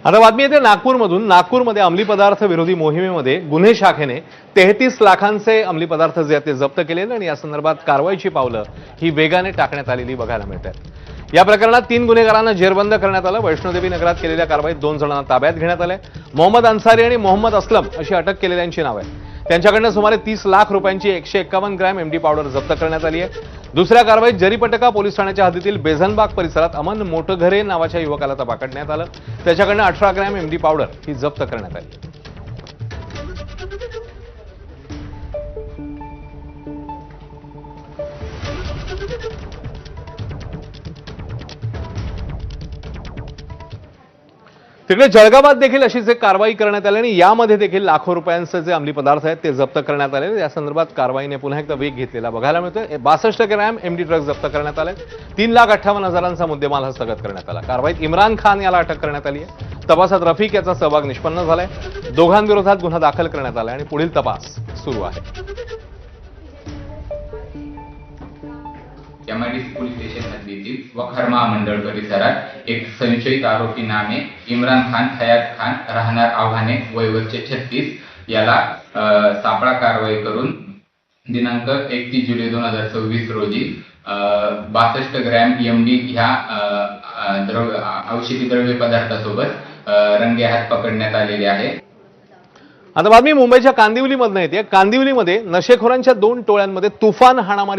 आता बातमी येते नागपूरमधून। नागपूरमध्ये अंमली पदार्थ विरोधी मोहिमेमध्ये गुन्हे शाखेने 33 लाखांचे अंमली पदार्थ जे ते जप्त केले आणि या संदर्भात कारवाईची पावलं ही वेगाने टाकण्यात आलेली बघायला मिळतात। या प्रकरणात 3 गुन्हेगारांना जेरबंद करण्यात आलं। वैष्णोदेवी नगरात केलेल्या कारवाईत 2 जणांना ताब्यात घेण्यात आले। मोहम्मद अन्सारी आणि मोहम्मद असलम अशी अटक केलेल्यांची नावे आहेत। त्यांच्याकडून सुमारे 30 लाख रुपयांची 151 ग्रॅम एमडी पावडर जप्त करण्यात आली आहे। दुसऱ्या कारवाईत जरीपटका पोलीस ठाण्याच्या हद्दीतील बेझनबाग परिसरात अमन मोटघरे नावाच्या युवकाला पकडण्यात आलं। त्याच्याकडून 18 ग्रॅम एमडी पावडर ही जप्त करण्यात आली। तिकडे जळगावात देखील अशीच एक कारवाई करण्यात आली आणि यामध्ये देखील लाखो रुपयांचे जे अंमली पदार्थ आहेत ते जप्त करण्यात आले। या संदर्भात कारवाईने पुन्हा एकदा वेग घेतलेला बघायला मिळतोय। 62 ग्रॅम एमडी ड्रग्ज जप्त करण्यात आले। 3,58,000चा मुद्देमाल हस्तगत करण्यात आला। कारवाईत इम्रान खान याला अटक करण्यात आली आहे। तपासात रफिक याचा सहभाग निष्पन्न झालाय। दोघांविरोधात गुन्हा दाखल करण्यात आला आणि पुढील तपास सुरू आहे। एमआयडीसी पोलीस स्टेशन हद्दीतील वखार महामंडळ परिसरात एक संशयित आरोपी नामे इम्रान खान हयात खान राहणार आव्हाने वय वर्ष 36 याला सापळा कारवाई करून दिनांक 31 जुलै 2026 रोजी 62 ग्रॅम एमडी ह्या औषधी द्रव्य पदार्थासोबत रंगेहात पकडण्यात आलेले आहे। आता बातमी मुंबईच्या कांदिवलीमधून येते। कांदिवलीमध्ये नशेखोरांच्या 2 टोळ्यांमध्ये तुफान हाणामारी